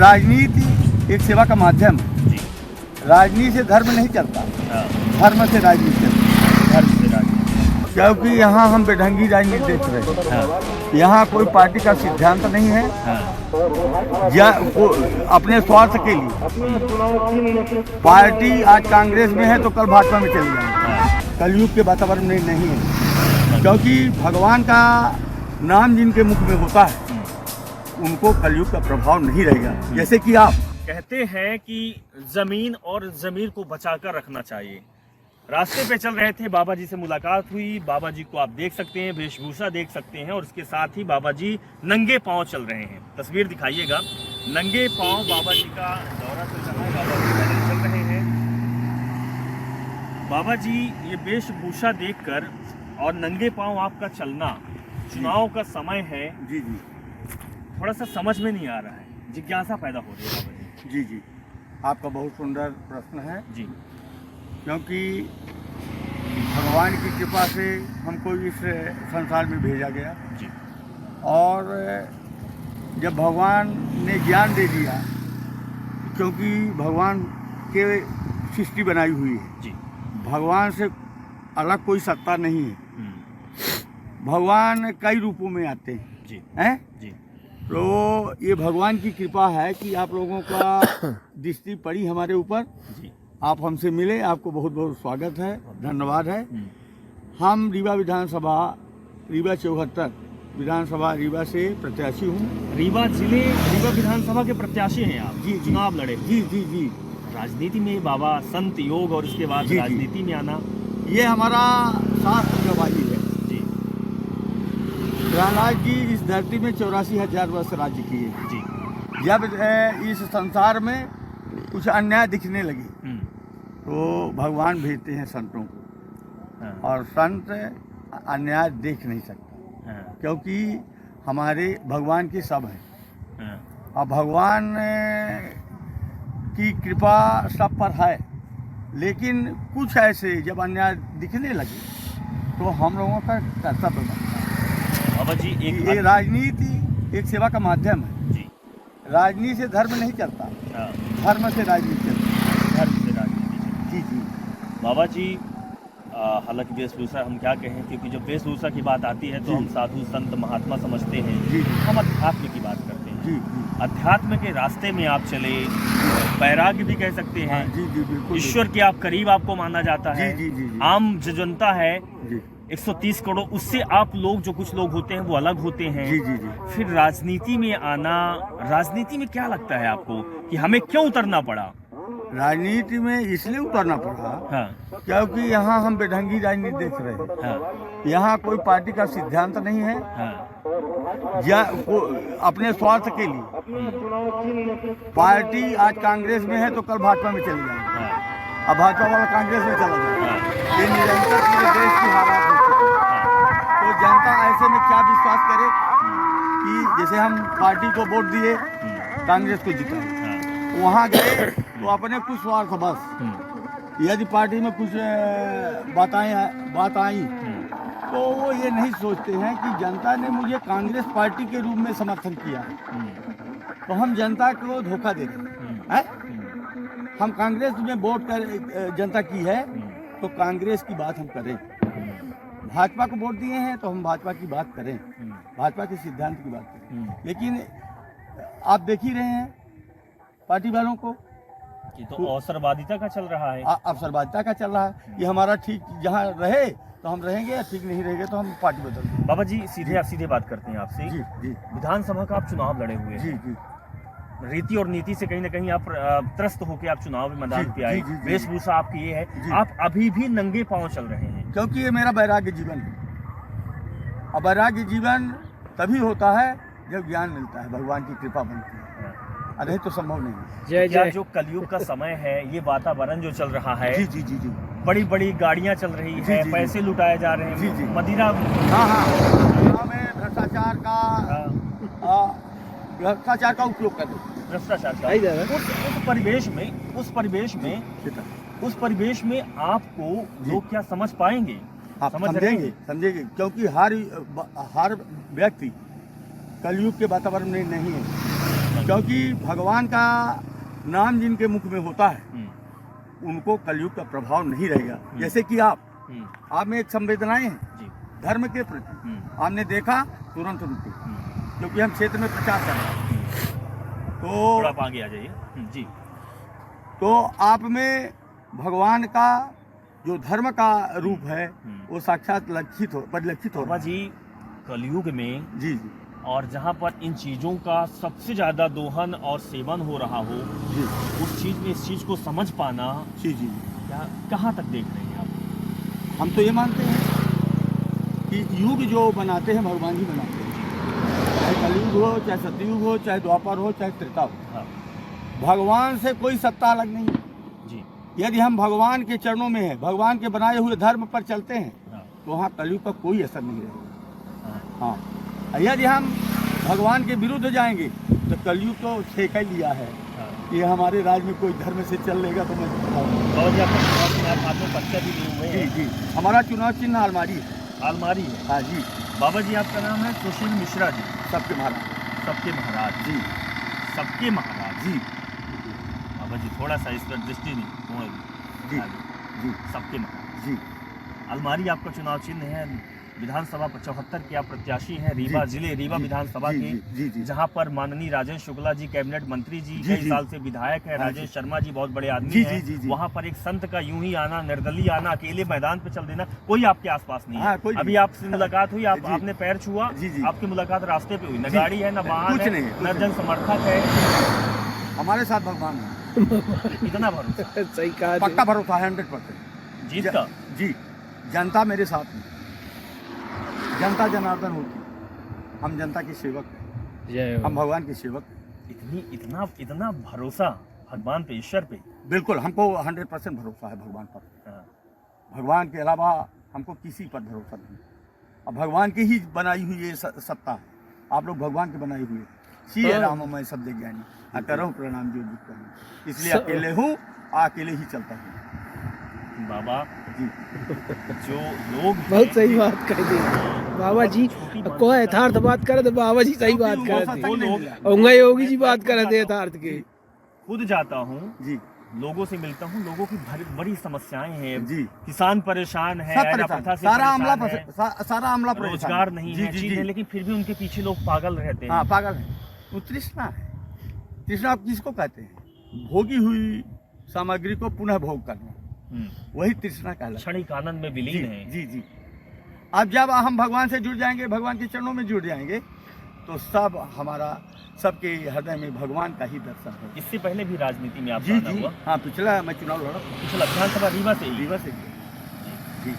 राजनीति एक सेवा का माध्यम है। जी। राजनीति से धर्म नहीं चलता, धर्म से राजनीति चलती। धर्म से राजनीति। क्योंकि यहाँ हम बेढंगी राजनीति देख रहे हैं। यहाँ कोई पार्टी का सिद्धांत नहीं है या अपने स्वार्थ के लिए। पार्टी आज कांग्रेस में है तो कल भाजपा में चली जाएगी। कलयुग के वातावरण में नहीं है, क्योंकि भगवान का नाम जिनके मुख में होता है उनको कलयुग का प्रभाव नहीं रहेगा। जैसे कि आप कहते हैं कि जमीन और जमीर को बचाकर रखना चाहिए। रास्ते पे चल रहे थे, बाबा जी से मुलाकात हुई। बाबा जी को आप देख सकते हैं, वेशभूषा देख सकते हैं, और उसके साथ ही बाबा जी नंगे पांव चल रहे हैं। तस्वीर दिखाइएगा, नंगे पांव बाबा जी का दौरा चल रहा है, बाबा जी पैदल चल रहे हैं। बाबा जी ये वेशभूषा देखकर और नंगे पांव आपका चलना, चुनाव का समय है, जी जी थोड़ा सा समझ में नहीं आ रहा है, जिज्ञासा पैदा हो रही है बाबा जी। जी जी आपका बहुत सुंदर प्रश्न है, जी। क्योंकि भगवान की कृपा से हमको इस संसार में भेजा गया जी। और जब भगवान ने ज्ञान दे दिया, क्योंकि भगवान के सृष्टि बनाई हुई है, जी। भगवान से अलग कोई सत्ता नहीं है। भगवान कई रूपों में आते हैं, जी हैं जी। तो ये भगवान की कृपा है कि आप लोगों का दृष्टि पड़ी हमारे ऊपर, जी। आप हमसे मिले, आपको बहुत बहुत स्वागत है, धन्यवाद है। हम रीवा विधानसभा, रीवा 74 विधानसभा रीवा से प्रत्याशी हूँ। रीवा जिले, रीवा विधानसभा के प्रत्याशी हैं आप? जी, चुनाव लड़े? जी जी जी। राजनीति में बाबा संत योग और उसके बाद जी, राजनीति में आना, ये हमारा शास्त्र गवाही है। जी प्रहलाद जी इस धरती में 84,000 वर्ष राज्य किए। जी। जब इस संसार में कुछ अन्याय दिखने लगे तो भगवान भेजते हैं संतों को, हाँ। और संत अन्याय देख नहीं सकता, हाँ। क्योंकि हमारे भगवान के सब हैं, हाँ। और भगवान की कृपा सब पर है। लेकिन कुछ ऐसे जब अन्याय दिखने लगे तो हम लोगों का कर्तव्य बनता है। बाबा जी ये राजनीति एक सेवा का माध्यम है। जी। राजनीति से धर्म नहीं चलता, हाँ। धर्म से राजनीति चलती। धर्म से राजनीति। जी जी बाबा जी हालांकि वेशभूषा हम क्या कहें, क्योंकि जब वेशभूषा की बात आती है तो हम साधु संत महात्मा समझते हैं। जी। हम अध्यात्म की बात करते हैं। जी जी अध्यात्म के रास्ते में आप चले, वैराग्य भी कह सकते हैं। जी जी बिल्कुल। ईश्वर के आप करीब आपको माना जाता है। जी, जी, जी, जी। आम जो जनता है जी 130 करोड़, उससे आप लोग जो कुछ लोग होते हैं वो अलग होते हैं। जी जी जी। फिर राजनीति में आना, राजनीति में क्या लगता है आपको कि हमें क्यों उतरना पड़ा? राजनीति में इसलिए उतरना पड़ा हाँ। क्योंकि यहाँ हम बेढंगी राजनीति देख रहे हैं। हाँ। यहाँ कोई पार्टी का सिद्धांत नहीं है हाँ। या अपने स्वार्थ के लिए। पार्टी आज कांग्रेस में है तो कल भाजपा में चली जाएगी, हाँ। अब भाजपा वाला कांग्रेस में चला जाएगा। हाँ। ये निरंतर पूरे देश की हालात हो चुकी है। तो जनता ऐसे में क्या विश्वास करे कि जैसे हम पार्टी को वोट दिए, कांग्रेस को जिताए, वहाँ गए तो अपने कुछ स्वार्थ बस। यदि पार्टी में कुछ बात आई तो वो ये नहीं सोचते हैं कि जनता ने मुझे कांग्रेस पार्टी के रूप में समर्थन किया है, तो हम जनता को धोखा दे रहे हैं। हम कांग्रेस में वोट कर जनता की है तो कांग्रेस की बात हम करें। भाजपा को वोट दिए हैं तो हम भाजपा की बात करें, भाजपा के सिद्धांत की बात करें। लेकिन आप देख ही रहे हैं पार्टी वालों को, ये तो अवसरवादिता का चल रहा है। अवसरवादिता का चल रहा है कि हमारा ठीक जहाँ रहे तो हम रहेंगे, या ठीक नहीं रहेंगे तो हम पार्टी बदल देंगे। बाबा जी सीधे बात करते हैं आपसे। जी जी विधानसभा का आप चुनाव लड़े हुए जी हैं। जी। रीति और नीति से कहीं ना कहीं आप त्रस्त होकर आप चुनाव में मैदान पे आए। जी, जी, जी। वेशभूषा आपकी ये है, जी। आप अभी भी नंगे पांव चल रहे हैं। क्योंकि ये मेरा वैराग्य जीवन है, और वैराग्य जीवन तभी होता है जब ज्ञान मिलता है, भगवान की कृपा बनती है, नहीं तो संभव नहीं है। क्या जो कलयुग का समय है, ये वातावरण जो चल रहा है, जी जी जी जी। बड़ी बड़ी गाड़ियां चल रही जी, है, जी, पैसे लुटाए जा रहे हैं, जी, जी। मदिरा, हाँ हाँ, में भ्रष्टाचार का उपयोग कर दो। भ्रष्टाचार का उस परिवेश में आपको लोग क्या समझ पाएंगे? आप समझ रहे हैं? समझेंगे, क्योंकि हर व्यक्ति कलयुग के वातावरण में नहीं है। क्योंकि भगवान का नाम जिनके मुख में होता है उनको कलयुग का प्रभाव नहीं रहेगा। जैसे कि आप में एक संवेदनाएं हैं जी। धर्म के प्रति, आपने देखा तुरंत रुके, क्योंकि हम क्षेत्र में प्रचार कर रहे हैं। तो थोड़ा आप आगे आ जाइए जी। तो आप में भगवान का जो धर्म का रूप है वो साक्षात परिलक्षित हो बाबा जी कलयुग में जी जी और जहाँ पर इन चीजों का सबसे ज्यादा दोहन और सेवन हो रहा हो, जी उस चीज में इस चीज को समझ पाना जी जी क्या कहाँ तक देख रहे हैं आप? हम तो ये मानते हैं कि युग जो बनाते हैं भगवान ही बनाते हैं, चाहे कलयुग हो, चाहे सतयुग हो, चाहे द्वापर हो, चाहे त्रेता हो। हाँ भगवान से कोई सत्ता अलग नहीं है। जी। यदि हम भगवान के चरणों में हैं, भगवान के बनाए हुए धर्म पर चलते हैं, हाँ तो वहाँ कलयुग का कोई असर नहीं रहेगा। हाँ हाँ, यदि हम भगवान के विरुद्ध जाएंगे तो कलयुग तो ठेका ही लिया है हाँ। कि हमारे राज्य में कोई धर्म से चल लेगा तो मैं बताऊंगा। और जी आपका चुनाव चिन्ह हाथ में पत्ते भी लिए हुए जी हैं। जी, हमारा चुनाव चिन्ह अलमारी है। अलमारी है। हाँ जी, बाबा जी आपका नाम है सुशील मिश्रा जी। सबके महाराज। सबके महाराज जी सबके महाराज जी बाबा जी थोड़ा सा इस पर दृष्टि नहीं जी जी सबके महाराज जी अलमारी आपका चुनाव चिन्ह है। विधानसभा 74 के आप प्रत्याशी हैं, रीवा जी, जिले रीवा जी, विधानसभा जी, के, जी, जी, जी। जहां पर माननीय राजेश शुक्ला जी कैबिनेट मंत्री जी जी, कई जी। साल से विधायक है, हाँ, राजेश जी। शर्मा जी बहुत बड़े आदमी जी, हैं। जी, जी, जी। वहां पर एक संत का यूं ही आना, निर्दलीय आना, अकेले मैदान पे चल देना, कोई आपके आसपास नहीं हाँ, है। कोई अभी नहीं। आपसे मुलाकात हुई, जी। आपने पैर छुआ, जी, जी। आपकी मुलाकात रास्ते पे हुई, न जी। गाड़ी है, न वाहन कुछ है, नहीं, न कुछ जन समर्थक है। हमारे साथ भगवान है। इतना भरोसा सही कहा। पक्का भरोसा है 100%। जीत का। जी, जनता मेरे साथ में, जनता जनार्दन होती, हम जनता के सेवक हैं, जय हो। हम भगवान के सेवक हैं। इतना भरोसा भगवान पे, ईश्वर पे। बिल्कुल, हमको 100% भरोसा है भगवान पर। हाँ। भगवान के अलावा हमको किसी पर भरोसा नहीं। अब भगवान की ही बनाई हुई ये सत्ता है। आप लोग भगवान के बनाई हुई सीए राम मैं सब देख ज्ञानी करो प्रणाम जो जीत करूँ, इसलिए अकेले हूँ, अकेले ही चलता हूँ। बाबा जी जो लोग बहुत सही बात कह दी बाबा जी। कोई यथार्थ बात करे तो बाबा जी सही बात क्योंकि करे वो थे। सत्संग नहीं लोग- मिला। उंगा योगी जी बात करे थे यथार्थ की। खुद जाता हूँ, जी लोगों से मिलता हूँ, लोगों की बड़ी समस्याएं हैं। जी। किसान परेशान है, सब ऐरा परेशान, प्रथा से सारा आमला परेशान है, सारा आमला परेशान रोजगार नहीं जी, है, जी, चीज जी। है, लेकिन फिर भी उनके पीछे लोग पागल रहते हैं। हाँ, पागल है। वो तृष्णा है। तृष्णा आप किसको कहते हैं? भोगी हुई सामग्री को पुनः भोग करना, वही तृष्णा कहलाता है। क्षणिक आनंद में विलीन है। जी जी। अब जब हम भगवान से जुड़ जाएंगे, भगवान के चरणों में जुड़ जाएंगे, तो सब हमारा सबके हृदय में भगवान का ही दर्शन है। इससे पहले भी राजनीति में जी आपका आना जी हुआ। हाँ, पिछला मैं चुनाव लड़ा, पिछला विधानसभा रीवा से ही। रीवा से किया। जी,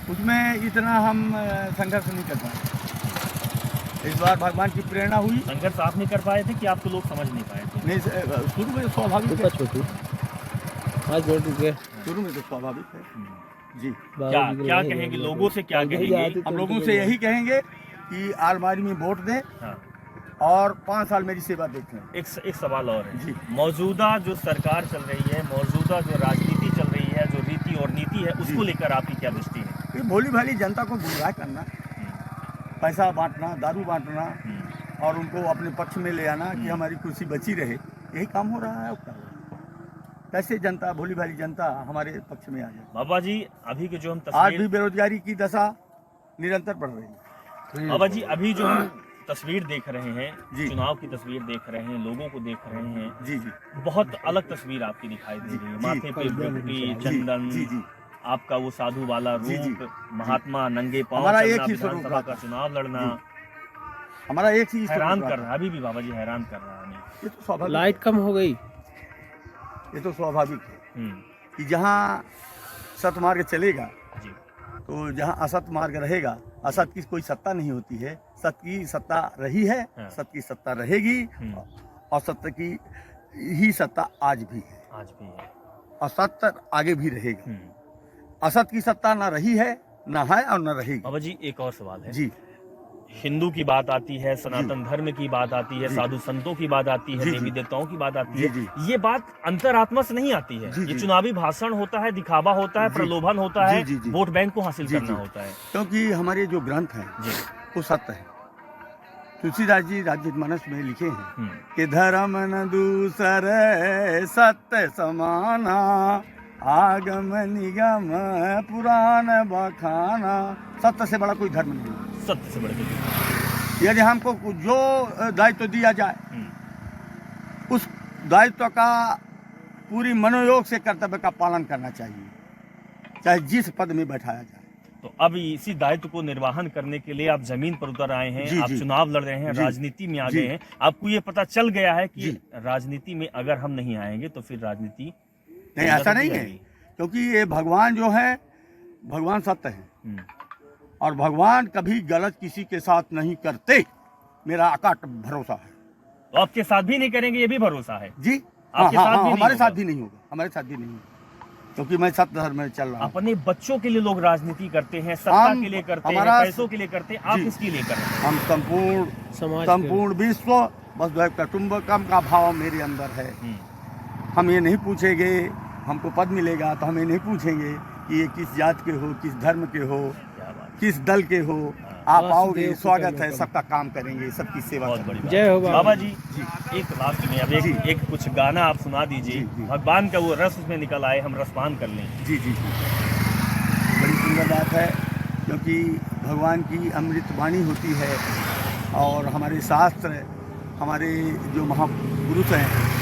उसमें इतना हम संघर्ष नहीं कर पाए। इस बार भगवान की प्रेरणा हुई। संघर्ष आप नहीं कर पाए थे कि आपको लोग समझ नहीं पाए थे? नहीं, शुरू में तो स्वाभाविक है। छोटू आज बोल चुके शुरू में तो स्वाभाविक है। जी, क्या कहेंगे लोगों से, क्या कहेंगे? हम लोगों से यही कहेंगे कि आलमारी में वोट दें हाँ। और 5 साल मेरी सेवा देखें। एक सवाल और है। जी। मौजूदा जो सरकार चल रही है, मौजूदा जो राजनीति चल रही है, जो रीति और नीति है, उसको लेकर आपकी क्या दृष्टि है? ये भोली भाली जनता को गुमराह करना, पैसा बांटना, दारू बांटना और उनको अपने पक्ष में ले आना कि हमारी कुर्सी बची रहे, यही काम हो रहा है। अब क्या हो रहा है? कैसे जनता, भोली भाली जनता हमारे पक्ष में आ जाए? बाबा जी अभी के जो हम आज भी तस्वीर बेरोजगारी की दशा निरंतर बढ़ रही है। बाबा जी अभी जो हम तस्वीर देख रहे हैं, जी। चुनाव की तस्वीर देख रहे हैं, लोगों को देख रहे हैं, जी जी बहुत अलग तस्वीर आपकी दिखाई दे रही है। जी, माथे पे बिगटी, जी चंदन, जी जी आपका वो साधु वाला जी, जी, रूप, महात्मा नंगे पांव हमारा चलना, एक ही स्वरूप विधानसभा था। का चुनाव लड़ना, हमारा एक ही हैरान स्वरूप कर रहा। रहा है। अभी भी बाबा जी हैरान कर रहा है हमें। ये तो स्वाभाविक लाइट कम हो गई। ये तो स्वाभाविक है हम्म, कि जहाँ सतमार्ग चलेगा जी तो जहाँ असत मार्ग रहेगा, असत की कोई सत्ता नहीं होती है। सत की सत्ता रही है, हाँ। सत की सत्ता रहेगी और सत्य की ही सत्ता आज भी है। आज भी है। असत्य आगे भी रहेगा। हम्म। असत की सत्ता ना रही है, ना है और न रहेगी। बाबा जी एक और सवाल है। जी हिंदू की बात आती है, सनातन धर्म की बात आती है, जी। साधु संतों की बात आती है, जी, देवी जी। देवताओं की बात आती जी, है। जी। ये बात अंतरात्मा से नहीं आती है। जी, ये जी। चुनावी भाषण होता है, दिखावा होता है, जी। प्रलोभन होता जी, है, जी, जी। वोट बैंक को हासिल जी, करना जी। होता है। क्योंकि हमारे जो ग्रंथ हैं जी वो सत्य है। तुलसीदास जी रामचरितमानस में लिखे हैं कि धर्म न दूसर सत्य समाना, आगम निगम पुराण बखाना। सत्य से बड़ा कोई धर्म नहीं। सत्य से बड़े कोई। यदि हमको जो दायित्व दिया जाए, उस दायित्व का पूरी मनोयोग से कर्तव्य का पालन करना चाहिए, चाहे जिस पद में बैठाया जाए। तो अब इसी दायित्व को निर्वाहन करने के लिए आप जमीन पर उतर आए हैं, जी, आप जी, चुनाव लड़ रहे हैं, जी, राजनीति में आ जी, गए हैं। आपको ये पता चल गया है कि जी, राजनीति में अगर हम नहीं आएंगे तो फिर राजनीति नहीं, ऐसा नहीं है, क्योंकि ये भगवान जो है, भगवान सत्य है और भगवान कभी गलत किसी के साथ नहीं करते, मेरा अकाट भरोसा है। तो आपके साथ भी नहीं करेंगे, ये भी भरोसा है जी, आपके साथ भी नहीं हमारे होगा। साथ भी नहीं होगा, हमारे साथ भी नहीं होगा, क्योंकि मैं सत्य धर्म में चल रहा हूँ। अपने बच्चों के लिए लोग राजनीति करते हैं, सत्ता हम- के लिए करते हैं, हमारा- पैसों के लिए करते हैं, आप जी। किसके लिए कर रहे हैं? हम संपूर्ण समाज विश्व वसुधैव कुटुंबकम का भाव मेरे अंदर है। हम ये नहीं पूछेंगे हमको पद मिलेगा तो हम ये नहीं पूछेंगे कि ये किस जात के हो, किस धर्म के हो, क्या बात, किस दल के हो। आप वासुदेव आओगे, स्वागत है, कुटुंबकम। सबका काम करेंगे, सबकी सेवा बहुत करेंगे। बड़ी जय हो बात। बाबा बाबा जी, एक लास्ट में अब जी। एक कुछ गाना आप सुना दीजिए, जी, जी। भगवान का वो रस उसमें निकल आए, हम रसपान कर लें। जी जी जी, बड़ी सुंदर बात है, क्योंकि भगवान की अमृत वाणी होती है और हमारे शास्त्र, हमारे जो महापुरुष हैं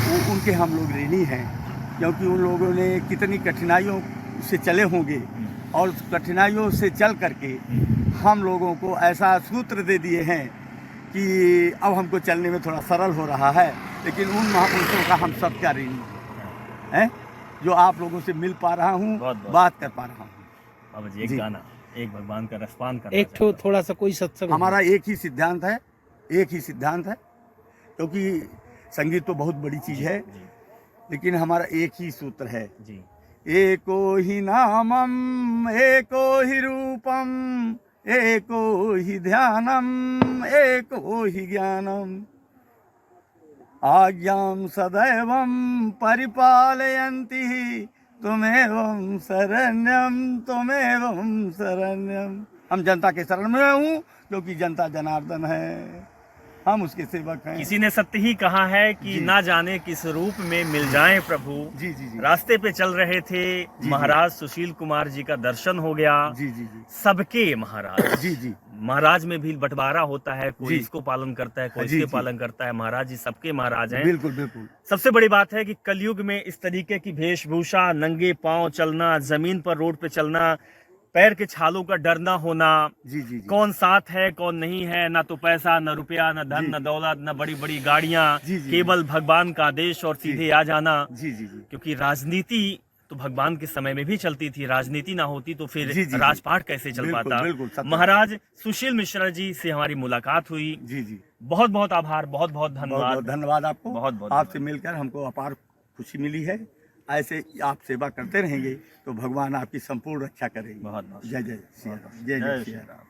वो उनके हम लोग ऋणी हैं, क्योंकि उन लोगों ने कितनी कठिनाइयों से चले होंगे और उस कठिनाइयों से चल करके हम लोगों को ऐसा सूत्र दे दिए हैं कि अब हमको चलने में थोड़ा सरल हो रहा है। लेकिन उन महापुरुषों का हम सब क्या ऋणी हैं, जो आप लोगों से मिल पा रहा हूँ, बहुत बहुत। बात कर पा रहा हूँ। बाबा जी, एक जी। गाना, एक भगवान का रसपान करना एक ठो थोड़ा सा कोई सत्संग हमारा एक ही सिद्धांत है, एक ही सिद्धांत है, क्योंकि संगीत तो बहुत बड़ी चीज़ है, जी, लेकिन हमारा एक ही सूत्र है, जी, एको ही नामम एको ही रूपम एको ही ध्यानम एको ही ज्ञानम, आज्ञां सदैवं परिपालयन्ति तुमेवं शरण्यम। हम जनता के शरण में हूँ, क्योंकि जनता जनार्दन है, हम उसके सेवक हैं। किसी ने सत्य ही कहा है कि जी। ना जाने किस रूप में मिल जाएं प्रभु। जी जी जी, रास्ते पे चल रहे थे, जी। महाराज सुशील कुमार जी का दर्शन हो गया। जी जी जी, सबके महाराज, जी जी, महाराज में भी बंटवारा होता है, कोई जी। इसको पालन करता है, कोई जी, इसके जी। पालन करता है। महाराज जी सबके महाराज हैं। बिल्कुल बिल्कुल। सबसे बड़ी बात है कि कलयुग में इस तरीके की वेशभूषा, नंगे पांव चलना, जमीन पर रोड पे चलना, पैर के छालों का डर ना होना, जी जी जी, कौन साथ है कौन नहीं है, ना तो पैसा, ना रुपया, ना धन, जी। ना दौलत, ना बड़ी बड़ी गाड़ियां, जी, जी। केवल भगवान का आदेश और सीधे आ जाना। जी जी जी, क्योंकि राजनीति तो भगवान के समय में भी चलती थी, राजनीति ना होती तो फिर जी, जी, राजपाट कैसे चल बिल्कुल, पाता। बिल्कुल, सत्य। महाराज सुशील मिश्रा जी से हमारी मुलाकात हुई। जी जी, बहुत बहुत आभार, बहुत बहुत बहुत धन्यवाद। बहुत धन्यवाद आपको। बहुत बहुत आपसे मिलकर हमको अपार खुशी मिली है। ऐसे आप सेवा करते रहेंगे तो भगवान आपकी संपूर्ण रक्षा करेंगे। बहुत बहुत जय जय श्री राम, जय जय श्री राम।